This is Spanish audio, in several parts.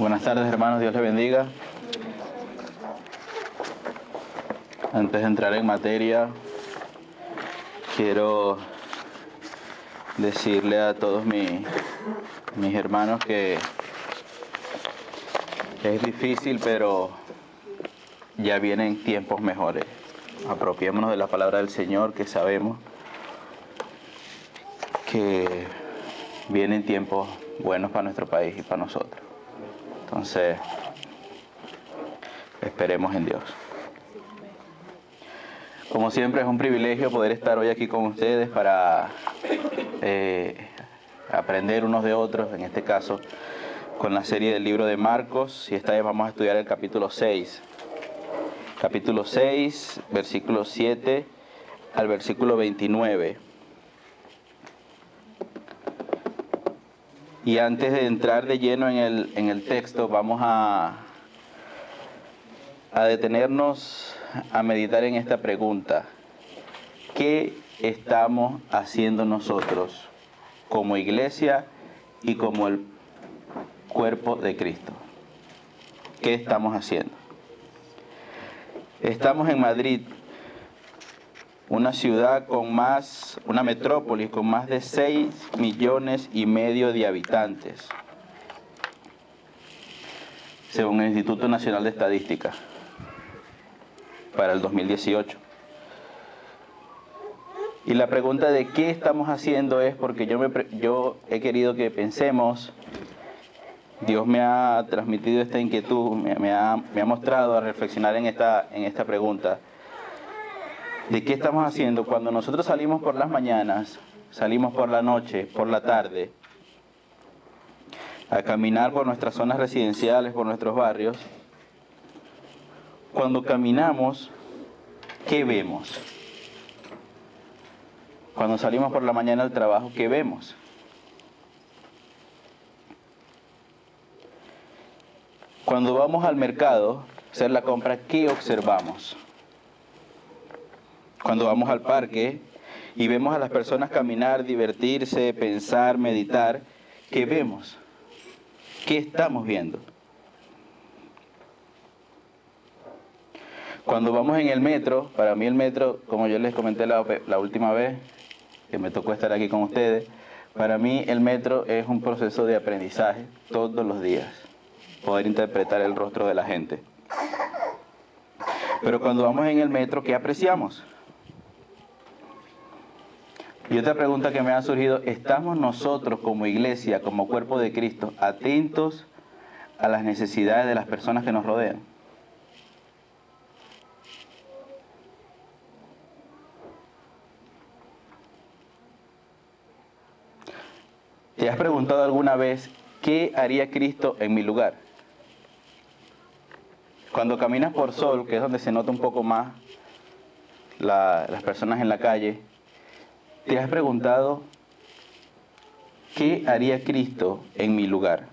Buenas tardes, hermanos, Dios les bendiga. Antes de entrar en materia, quiero decirle a todos mis hermanos que es difícil, pero ya vienen tiempos mejores. Apropiémonos de la palabra del Señor, que sabemos que vienen tiempos buenos para nuestro país y para nosotros. Entonces, esperemos en Dios. Como siempre, es un privilegio poder estar hoy aquí con ustedes para aprender unos de otros, en este caso con la serie del libro de Marcos, y esta vez vamos a estudiar el capítulo 6. Capítulo 6, versículo 7 al versículo 29. Y antes de entrar de lleno en el texto, vamos a detenernos a meditar en esta pregunta. ¿Qué estamos haciendo nosotros como iglesia y como el cuerpo de Cristo? ¿Qué estamos haciendo? Estamos en Madrid, una ciudad una metrópolis con más de 6,5 millones de habitantes, según el Instituto Nacional de Estadística, para el 2018. Y la pregunta de qué estamos haciendo es porque yo he querido que pensemos. Dios me ha transmitido esta inquietud, me ha mostrado a reflexionar en esta pregunta. ¿De qué estamos haciendo cuando nosotros salimos por las mañanas, salimos por la noche, por la tarde, a caminar por nuestras zonas residenciales, por nuestros barrios? Cuando caminamos, ¿qué vemos? Cuando salimos por la mañana al trabajo, ¿qué vemos? Cuando vamos al mercado a hacer la compra, ¿qué observamos? Cuando vamos al parque y vemos a las personas caminar, divertirse, pensar, meditar, ¿qué vemos? ¿Qué estamos viendo? Cuando vamos en el metro, para mí el metro, como yo les comenté la última vez que me tocó estar aquí con ustedes, para mí el metro es un proceso de aprendizaje todos los días, poder interpretar el rostro de la gente. Pero cuando vamos en el metro, ¿qué apreciamos? Y otra pregunta que me ha surgido, ¿estamos nosotros como iglesia, como cuerpo de Cristo, atentos a las necesidades de las personas que nos rodean? ¿Te has preguntado alguna vez qué haría Cristo en mi lugar? Cuando caminas por Sol, que es donde se nota un poco más las personas en la calle, ¿te has preguntado qué haría Cristo en mi lugar?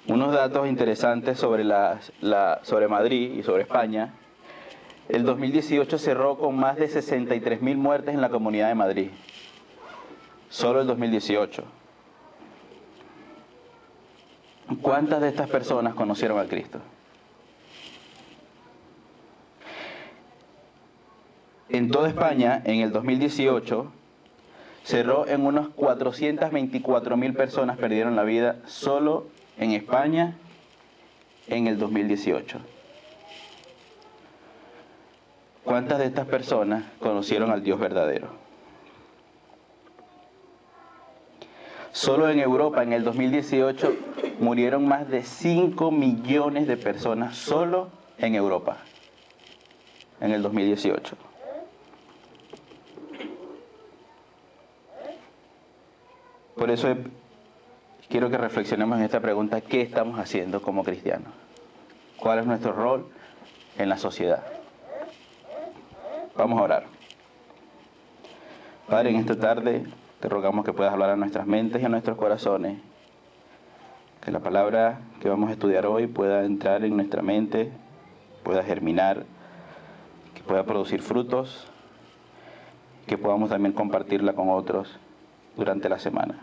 Unos datos interesantes sobre Madrid y sobre España. El 2018 cerró con más de 63,000 muertes en la Comunidad de Madrid. Solo el 2018. ¿Cuántas de estas personas conocieron a Cristo? En toda España, en el 2018, cerró en unos 424,000 personas perdieron la vida solo en España en el 2018. ¿Cuántas de estas personas conocieron al Dios verdadero? Solo en Europa, en el 2018, murieron más de 5 millones de personas solo en Europa, en el 2018. Por eso quiero que reflexionemos en esta pregunta: ¿qué estamos haciendo como cristianos? ¿Cuál es nuestro rol en la sociedad? Vamos a orar. Padre, en esta tarde te rogamos que puedas hablar a nuestras mentes y a nuestros corazones. Que la palabra que vamos a estudiar hoy pueda entrar en nuestra mente, pueda germinar, que pueda producir frutos, que podamos también compartirla con otros durante la semana.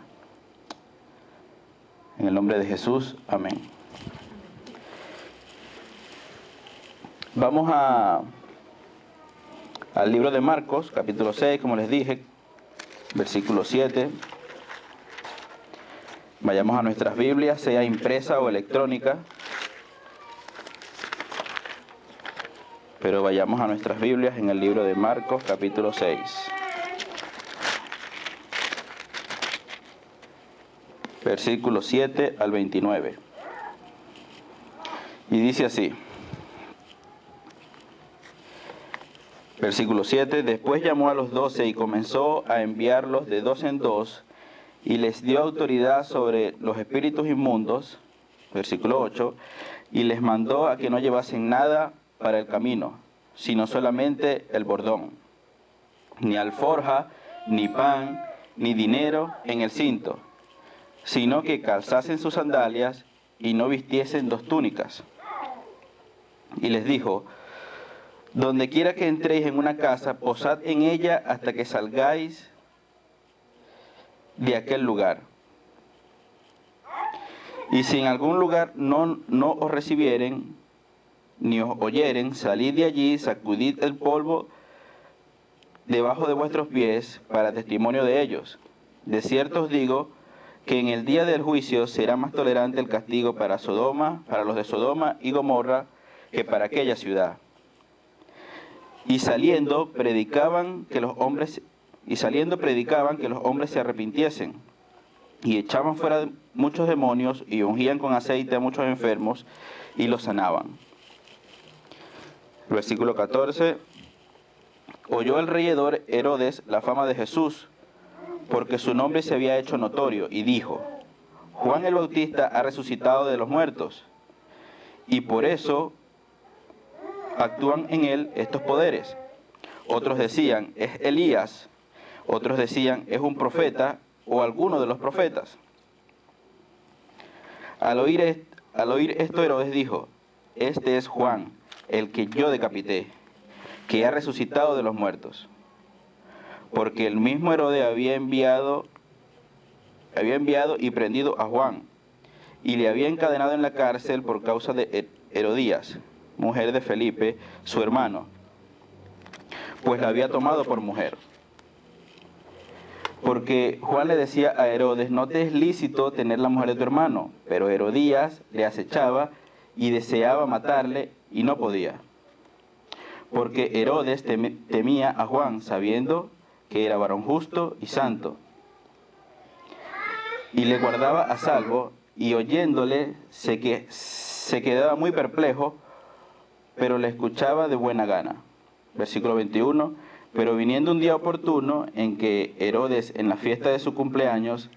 En el nombre de Jesús, amén. Vamos al libro de Marcos, capítulo 6, como les dije, versículo 7. Vayamos a nuestras Biblias, sea impresa o electrónica. Pero vayamos a nuestras Biblias en el libro de Marcos, capítulo 6. Versículo 7 al 29. Y dice así. Versículo 7. Después llamó a los 12 y comenzó a enviarlos de dos en dos, y les dio autoridad sobre los espíritus inmundos. Versículo 8. Y les mandó a que no llevasen nada para el camino, sino solamente el bordón, ni alforja, ni pan, ni dinero en el cinto, sino que calzasen sus sandalias y no vistiesen dos túnicas. Y les dijo: donde quiera que entréis en una casa, posad en ella hasta que salgáis de aquel lugar. Y si en algún lugar no os recibieren, ni os oyeren, salid de allí, sacudid el polvo debajo de vuestros pies para testimonio de ellos. De cierto os digo que en el día del juicio será más tolerante el castigo para los de Sodoma y Gomorra, que para aquella ciudad. Y saliendo predicaban que los hombres se arrepintiesen, y echaban fuera muchos demonios, y ungían con aceite a muchos enfermos, y los sanaban. Versículo 14. Oyó el rey Herodes la fama de Jesús, porque su nombre se había hecho notorio, y dijo: Juan el Bautista ha resucitado de los muertos, y por eso actúan en él estos poderes. Otros decían: es Elías. Otros decían: es un profeta o alguno de los profetas. Al oír esto, Herodes dijo: este es Juan, el que yo decapité, que ha resucitado de los muertos. Porque el mismo Herodes había enviado y prendido a Juan, y le había encadenado en la cárcel por causa de Herodías, mujer de Felipe, su hermano, pues la había tomado por mujer. Porque Juan le decía a Herodes: no te es lícito tener la mujer de tu hermano. Pero Herodías le acechaba y deseaba matarle, y no podía. Porque Herodes temía a Juan, sabiendo que era varón justo y santo, y le guardaba a salvo, y oyéndole se quedaba muy perplejo, pero le escuchaba de buena gana. Versículo 21. Pero viniendo un día oportuno en que Herodes, en la fiesta de su cumpleaños,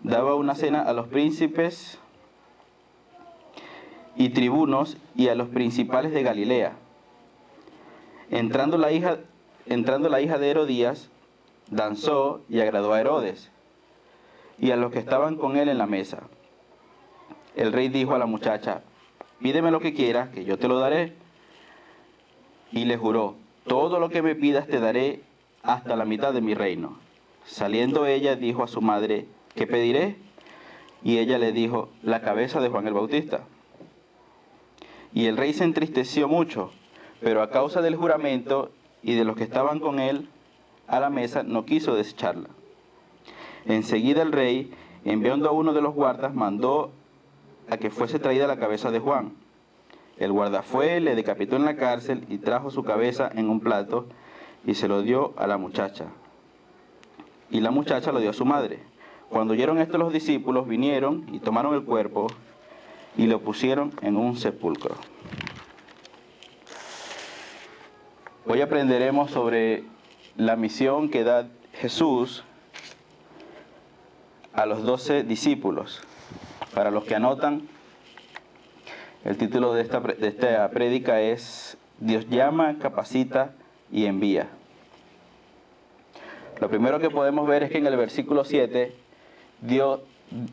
daba una cena a los príncipes y tribunos y a los principales de Galilea, entrando la hija de Herodías, danzó y agradó a Herodes y a los que estaban con él en la mesa. El rey dijo a la muchacha: pídeme lo que quieras, que yo te lo daré. Y le juró: todo lo que me pidas te daré, hasta la mitad de mi reino. Saliendo ella, dijo a su madre: ¿qué pediré? Y ella le dijo: la cabeza de Juan el Bautista. Y el rey se entristeció mucho, pero a causa del juramento y de los que estaban con él a la mesa, no quiso desecharla. Enseguida el rey, enviando a uno de los guardas, mandó a que fuese traída la cabeza de Juan. El guarda fue, le decapitó en la cárcel y trajo su cabeza en un plato y se lo dio a la muchacha. Y la muchacha lo dio a su madre. Cuando oyeron esto, los discípulos vinieron y tomaron el cuerpo y lo pusieron en un sepulcro. Hoy aprenderemos sobre la misión que da Jesús a los 12 discípulos. Para los que anotan, el título de esta prédica es: Dios llama, capacita y envía. Lo primero que podemos ver es que en el versículo 7,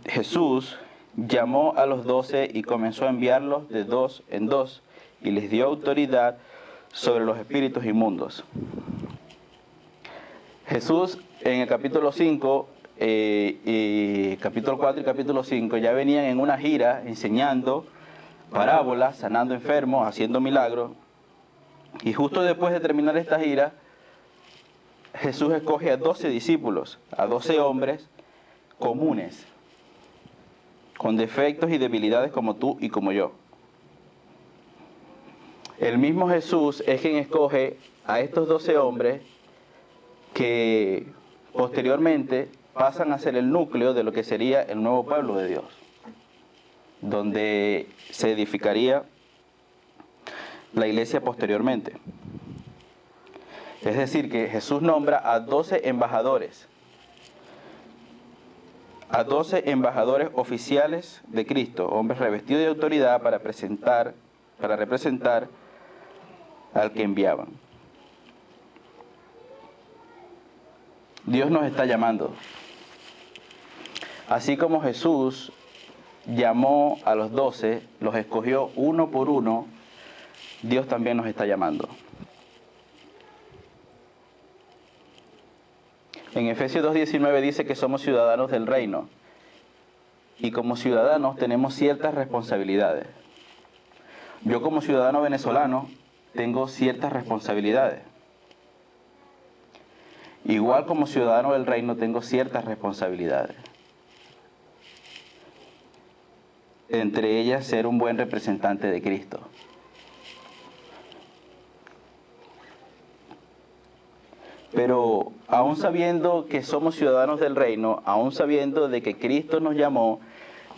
Jesús llamó a los 12 y comenzó a enviarlos de dos en dos, y les dio autoridad sobre los espíritus inmundos. Jesús en el capítulo 5 capítulo 4 y capítulo 5, ya venían en una gira enseñando parábolas, sanando enfermos, haciendo milagros. Y justo después de terminar esta gira, Jesús escoge a 12 discípulos, a 12 hombres comunes, con defectos y debilidades como tú y como yo. El mismo Jesús es quien escoge a estos 12 hombres que posteriormente pasan a ser el núcleo de lo que sería el nuevo pueblo de Dios, donde se edificaría la iglesia posteriormente. Es decir, que Jesús nombra a 12 embajadores, a 12 embajadores oficiales de Cristo, hombres revestidos de autoridad para representar al que enviaban. Dios nos está llamando. Así como Jesús llamó a los 12, los escogió uno por uno, Dios también nos está llamando. En Efesios 2:19 dice que somos ciudadanos del reino. Y como ciudadanos tenemos ciertas responsabilidades. Yo como ciudadano venezolano tengo ciertas responsabilidades. Igual como ciudadano del reino tengo ciertas responsabilidades. Entre ellas ser un buen representante de Cristo. Pero aún sabiendo que somos ciudadanos del reino, aún sabiendo de que Cristo nos llamó,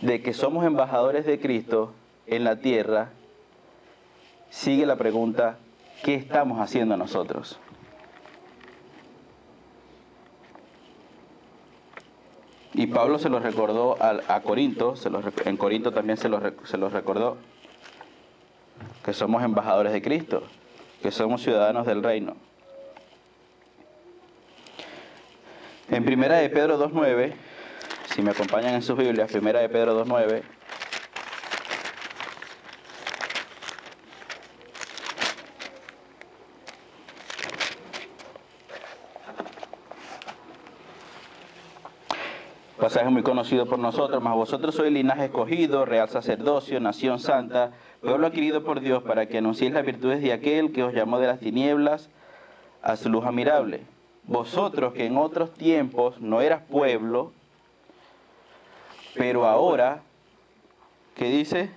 de que somos embajadores de Cristo en la tierra, sigue la pregunta, ¿qué estamos haciendo nosotros? Y Pablo se lo recordó a Corinto, en Corinto también se los recordó, que somos embajadores de Cristo, que somos ciudadanos del reino. En 1 de Pedro 2:9, si me acompañan en sus Biblias, 1 de Pedro 2:9, pasaje muy conocido por nosotros, mas vosotros sois linaje escogido, real sacerdocio, nación santa, pueblo adquirido por Dios, para que anunciéis las virtudes de aquel que os llamó de las tinieblas a su luz admirable. Vosotros que en otros tiempos no eras pueblo, pero ahora, ¿qué dice?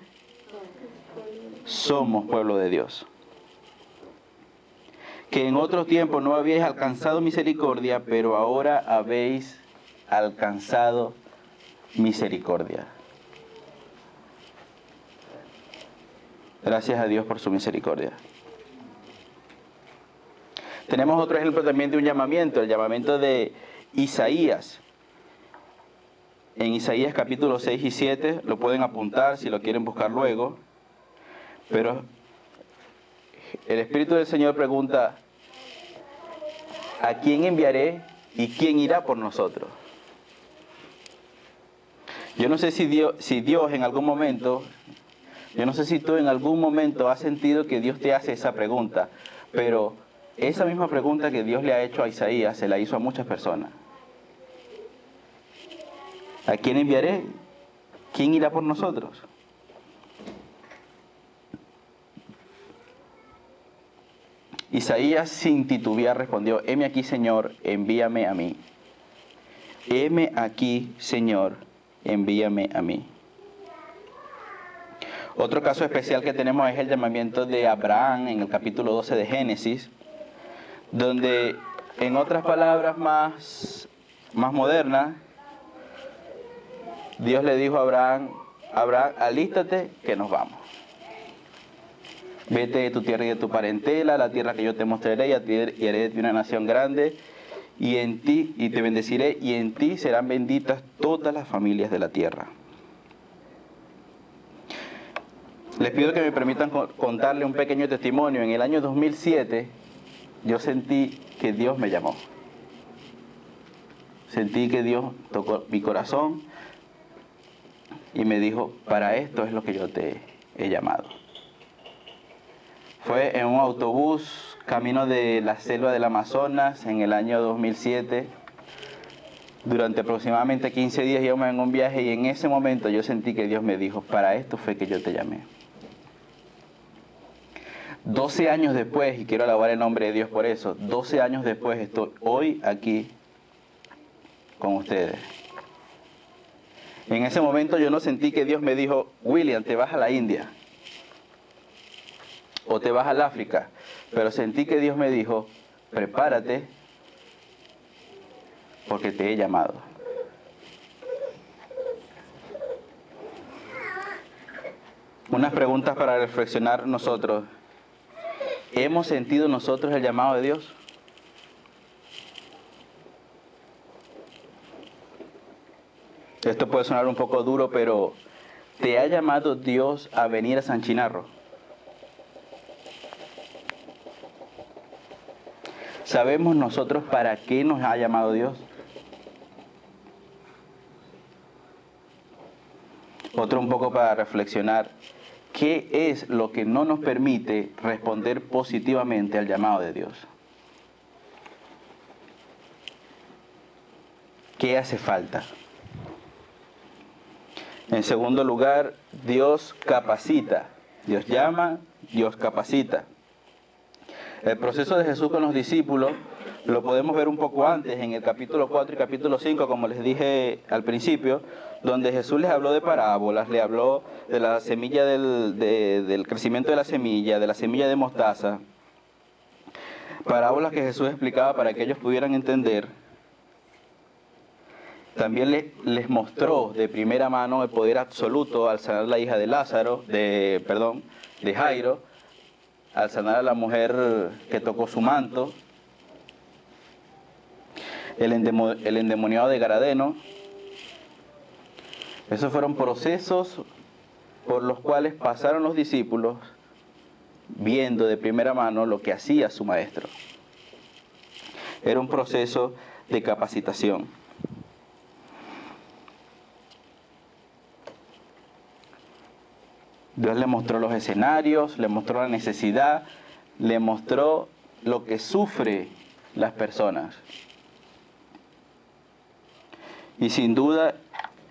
Somos pueblo de Dios. Que en otros tiempos no habíais alcanzado misericordia, pero ahora habéis alcanzado misericordia. Gracias a Dios por su misericordia. Tenemos otro ejemplo también de un llamamiento, el llamamiento de Isaías. En Isaías capítulo 6 y 7, lo pueden apuntar si lo quieren buscar luego. Pero el Espíritu del Señor pregunta, ¿a quién enviaré y quién irá por nosotros? Yo no sé si Dios en algún momento, yo no sé si tú en algún momento has sentido que Dios te hace esa pregunta, pero esa misma pregunta que Dios le ha hecho a Isaías, se la hizo a muchas personas. ¿A quién enviaré? ¿Quién irá por nosotros? Isaías sin titubear respondió, heme aquí, Señor, envíame a mí. Heme aquí, Señor, envíame a mí. Otro caso especial que tenemos es el llamamiento de Abraham en el capítulo 12 de Génesis, donde, en otras palabras más modernas, Dios le dijo a Abraham, alístate que nos vamos. Vete de tu tierra y de tu parentela, a la tierra que yo te mostraré, y haré de ti una nación grande, y te bendeciré, y en ti serán benditas todas las familias de la tierra. Les pido que me permitan contarle un pequeño testimonio. En el año 2007, yo sentí que Dios me llamó. Sentí que Dios tocó mi corazón y me dijo, para esto es lo que yo te he llamado. Fue en un autobús, camino de la selva del Amazonas, en el año 2007. Durante aproximadamente 15 días íbamos en un viaje y en ese momento yo sentí que Dios me dijo, para esto fue que yo te llamé. 12 años después, y quiero alabar el nombre de Dios por eso, 12 años después estoy hoy aquí con ustedes. En ese momento yo no sentí que Dios me dijo, William, te vas a la India o te vas al África, pero sentí que Dios me dijo, prepárate porque te he llamado. Unas preguntas para reflexionar nosotros. ¿Hemos sentido nosotros el llamado de Dios? Esto puede sonar un poco duro, pero ¿te ha llamado Dios a venir a San Chinarro? ¿Sabemos nosotros para qué nos ha llamado Dios? Otro un poco para reflexionar. ¿Qué es lo que no nos permite responder positivamente al llamado de Dios? ¿Qué hace falta? En segundo lugar, Dios capacita. Dios llama, Dios capacita. El proceso de Jesús con los discípulos lo podemos ver un poco antes, en el capítulo 4 y capítulo 5, como les dije al principio, donde Jesús les habló de parábolas, le habló de la semilla del crecimiento de la semilla de mostaza. Parábolas que Jesús explicaba para que ellos pudieran entender. También les mostró de primera mano el poder absoluto al sanar a la hija de de Jairo, al sanar a la mujer que tocó su manto, el endemoniado de Garadeno. Esos fueron procesos por los cuales pasaron los discípulos viendo de primera mano lo que hacía su maestro. Era un proceso de capacitación. Dios le mostró los escenarios, le mostró la necesidad, le mostró lo que sufren las personas. Y sin duda,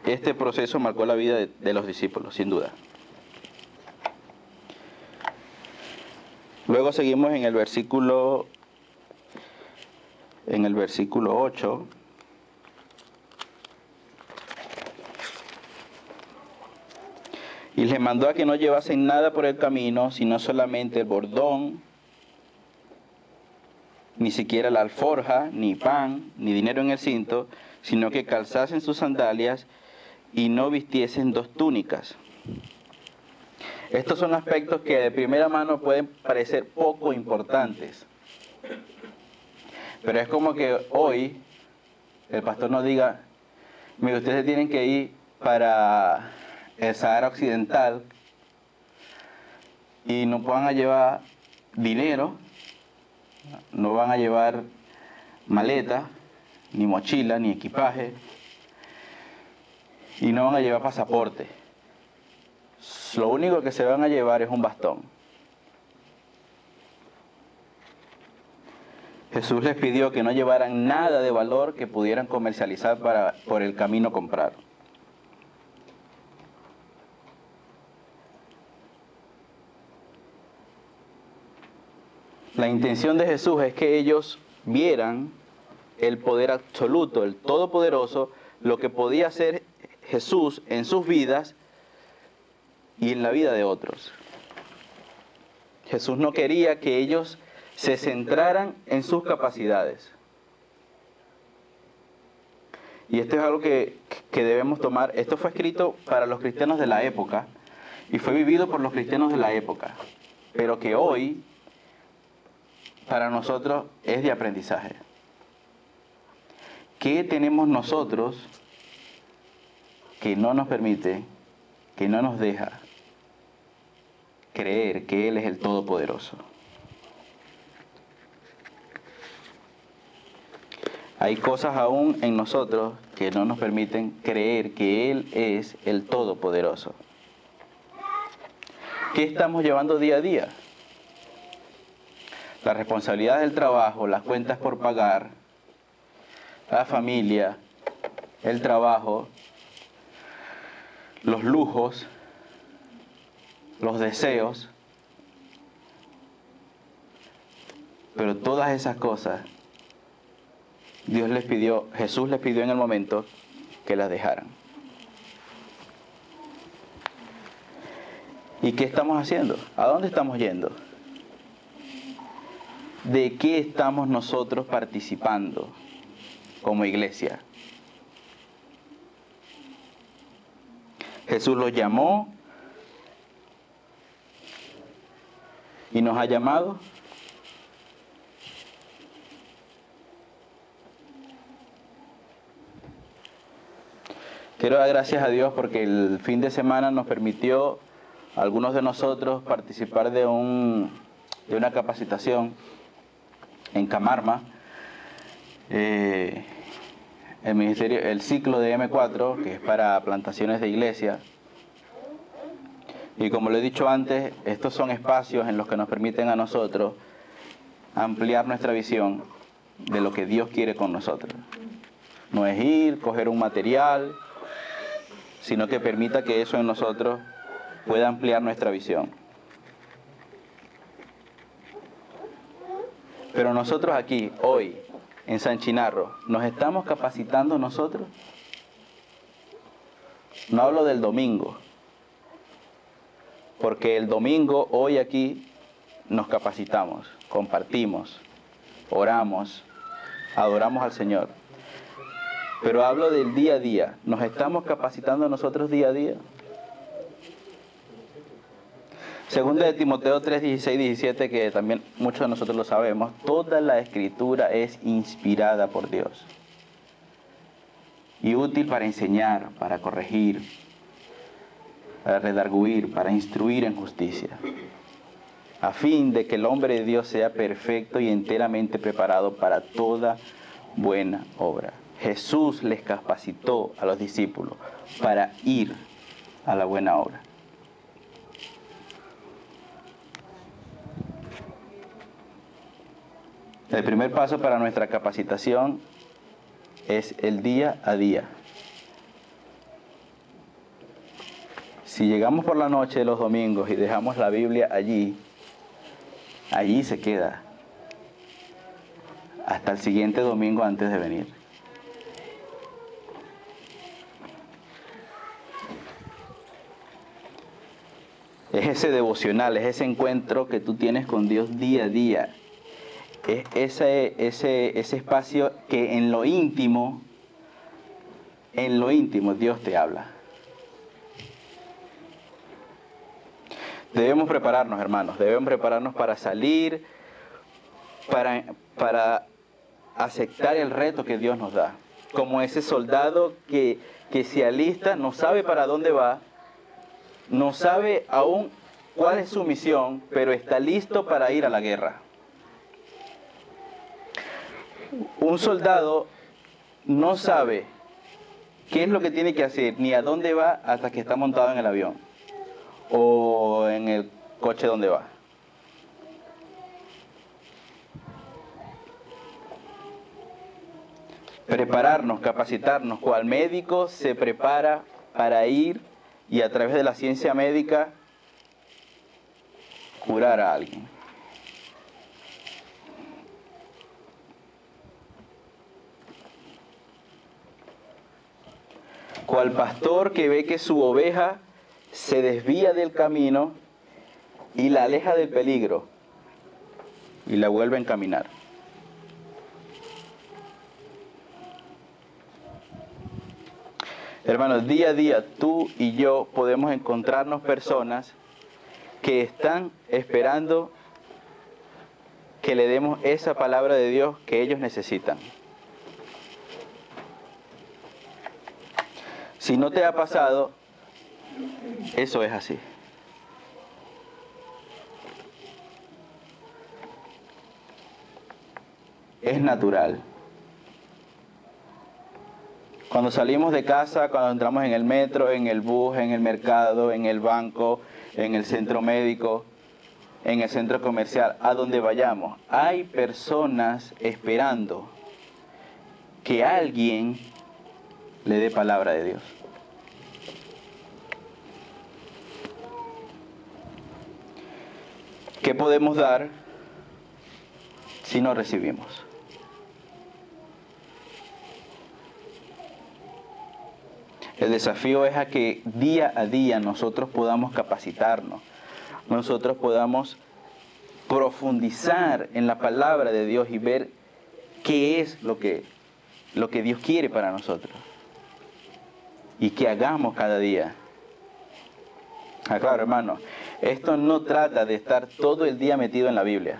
este proceso marcó la vida de los discípulos, sin duda. Luego seguimos en el versículo 8. Y les mandó a que no llevasen nada por el camino, sino solamente el bordón, ni siquiera la alforja, ni pan, ni dinero en el cinto, sino que calzasen sus sandalias y no vistiesen 2 túnicas. Estos son aspectos que de primera mano pueden parecer poco importantes. Pero es como que hoy el pastor nos diga, mire, ustedes tienen que ir para el Sahara Occidental y no van a llevar dinero, no van a llevar maleta, ni mochila, ni equipaje, y no van a llevar pasaporte. Lo único que se van a llevar es un bastón. Jesús les pidió que no llevaran nada de valor que pudieran comercializar para por el camino comprar. La intención de Jesús es que ellos vieran el poder absoluto, el todopoderoso, lo que podía hacer Jesús en sus vidas y en la vida de otros. Jesús no quería que ellos se centraran en sus capacidades. Y esto es algo que debemos tomar. Esto fue escrito para los cristianos de la época y fue vivido por los cristianos de la época, pero que hoy para nosotros es de aprendizaje. ¿Qué tenemos nosotros que no nos permite, que no nos deja creer que Él es el Todopoderoso? Hay cosas aún en nosotros que no nos permiten creer que Él es el Todopoderoso. ¿Qué estamos llevando día a día? La responsabilidad del trabajo, las cuentas por pagar, la familia, el trabajo, los lujos, los deseos. Pero todas esas cosas, Jesús les pidió en el momento que las dejaran. ¿Y qué estamos haciendo? ¿A dónde estamos yendo? ¿De qué estamos nosotros participando como iglesia? Jesús los llamó y nos ha llamado. Quiero dar gracias a Dios porque el fin de semana nos permitió a algunos de nosotros participar de una capacitación en Camarma. El ciclo de M4, que es para plantaciones de iglesia. Y como lo he dicho antes, estos son espacios en los que nos permiten a nosotros ampliar nuestra visión de lo que Dios quiere con nosotros. No es ir, coger un material, sino que permita que eso en nosotros pueda ampliar nuestra visión. Pero nosotros aquí, hoy, en San Chinarro, ¿nos estamos capacitando nosotros? No hablo del domingo, porque el domingo, hoy aquí, nos capacitamos, compartimos, oramos, adoramos al Señor. Pero hablo del día a día. ¿Nos estamos capacitando nosotros día a día? Segunda de Timoteo 3, 16, 17, que también muchos de nosotros lo sabemos, toda la Escritura es inspirada por Dios y útil para enseñar, para corregir, para redarguir, para instruir en justicia, a fin de que el hombre de Dios sea perfecto y enteramente preparado para toda buena obra. Jesús les capacitó a los discípulos para ir a la buena obra. El primer paso para nuestra capacitación es el día a día. Si llegamos por la noche los domingos y dejamos la Biblia allí se queda hasta el siguiente domingo antes de venir. Es ese devocional, es ese encuentro que tú tienes con Dios día a día. Es ese espacio que en lo íntimo Dios te habla. Debemos prepararnos, hermanos, debemos prepararnos para salir, para aceptar el reto que Dios nos da. Como ese soldado que se alista, no sabe para dónde va, no sabe aún cuál es su misión, pero está listo para ir a la guerra. Un soldado no sabe qué es lo que tiene que hacer, ni a dónde va hasta que está montado en el avión o en el coche donde va. Prepararnos, capacitarnos, cual médico se prepara para ir y a través de la ciencia médica curar a alguien. Cual pastor que ve que su oveja se desvía del camino y la aleja del peligro y la vuelve a encaminar. Hermanos, día a día tú y yo podemos encontrarnos personas que están esperando que le demos esa palabra de Dios que ellos necesitan. Si no te ha pasado, eso es así. Es natural. Cuando salimos de casa, cuando entramos en el metro, en el bus, en el mercado, en el banco, en el centro médico, en el centro comercial, a donde vayamos, hay personas esperando que alguien le dé palabra de Dios. ¿Qué podemos dar si no recibimos? El desafío es a que día a día nosotros podamos capacitarnos, nosotros podamos profundizar en la palabra de Dios y ver qué es lo que Dios quiere para nosotros y que hagamos cada día. Claro, hermano, esto no trata de estar todo el día metido en la Biblia.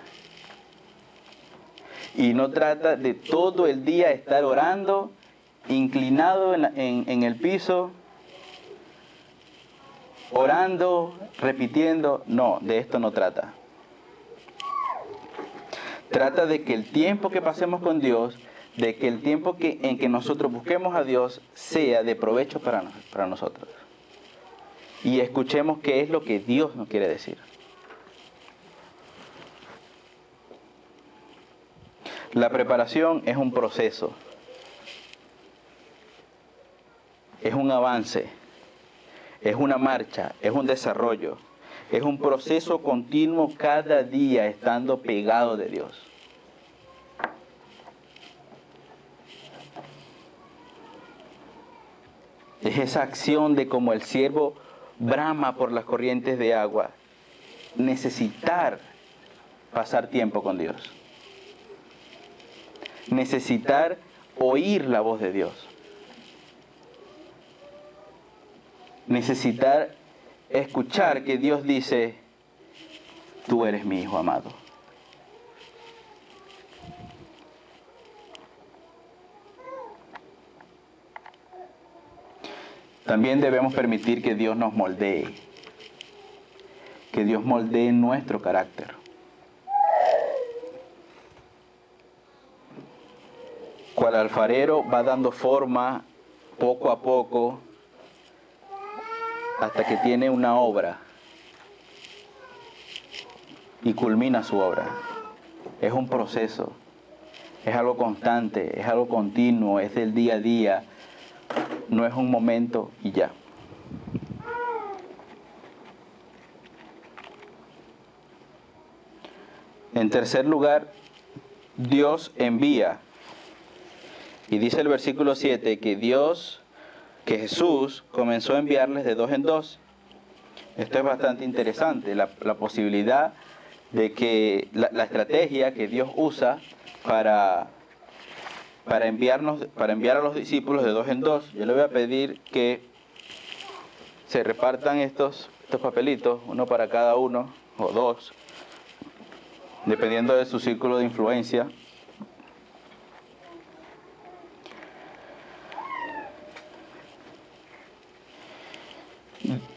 Y no trata de todo el día estar orando, inclinado en el piso, orando, repitiendo. No, de esto no trata. Trata de que el tiempo que pasemos con Dios, de que el tiempo en que nosotros busquemos a Dios sea de provecho para nosotros. Y escuchemos qué es lo que Dios nos quiere decir. La preparación es un proceso, es un avance, es una marcha, es un desarrollo, es un proceso continuo cada día estando pegado de Dios. Es esa acción de como el ciervo brama por las corrientes de agua, necesitar pasar tiempo con Dios. Necesitar oír la voz de Dios. Necesitar escuchar que Dios dice, tú eres mi hijo amado. También debemos permitir que Dios nos moldee, que Dios moldee nuestro carácter. Cual alfarero va dando forma poco a poco hasta que tiene una obra y culmina su obra. Es un proceso, es algo constante, es algo continuo, es del día a día, no es un momento y ya. En tercer lugar, Dios envía. Y dice el versículo 7 que Jesús comenzó a enviarles de dos en dos. Esto es bastante interesante, la posibilidad de que la estrategia que Dios usa para enviar a los discípulos de dos en dos. Yo le voy a pedir que se repartan estos papelitos, uno para cada uno, o dos, dependiendo de su círculo de influencia.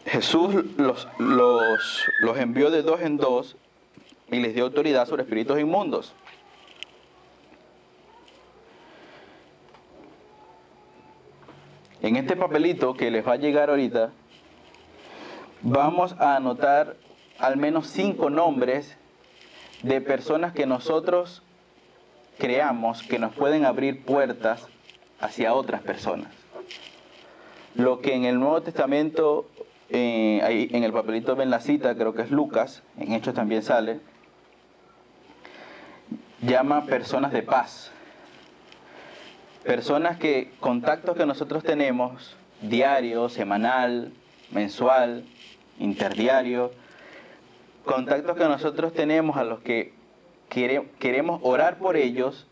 Jesús los envió de dos en dos y les dio autoridad sobre espíritus inmundos. En este papelito que les va a llegar ahorita, vamos a anotar al menos 5 nombres de personas que nosotros creamos que nos pueden abrir puertas hacia otras personas. Lo que en el Nuevo Testamento, ahí en el papelito ven la cita, creo que es Lucas, en Hechos también sale, llama personas de paz. Personas contactos que nosotros tenemos, diario, semanal, mensual, interdiario, contactos que nosotros tenemos a los que queremos orar por ellos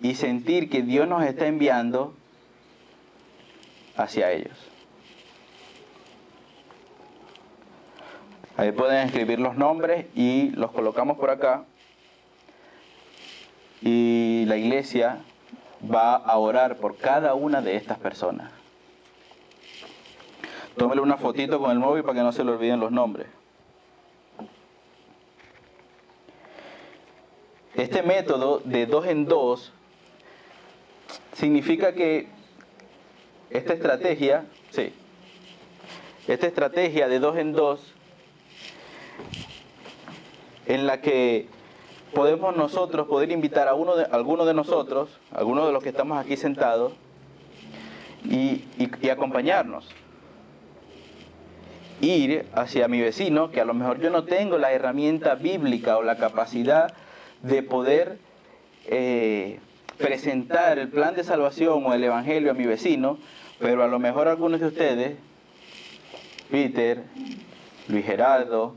y sentir que Dios nos está enviando hacia ellos. Ahí pueden escribir los nombres y los colocamos por acá. Y la iglesia va a orar por cada una de estas personas. Tómele una fotito con el móvil para que no se le olviden los nombres. Este método de dos en dos significa que esta estrategia de dos en dos, en la que podemos nosotros poder invitar a alguno de nosotros, alguno de los que estamos aquí sentados, y acompañarnos. Ir hacia mi vecino, que a lo mejor yo no tengo la herramienta bíblica o la capacidad de poder presentar el plan de salvación o el evangelio a mi vecino, pero a lo mejor algunos de ustedes, Peter, Luis Gerardo,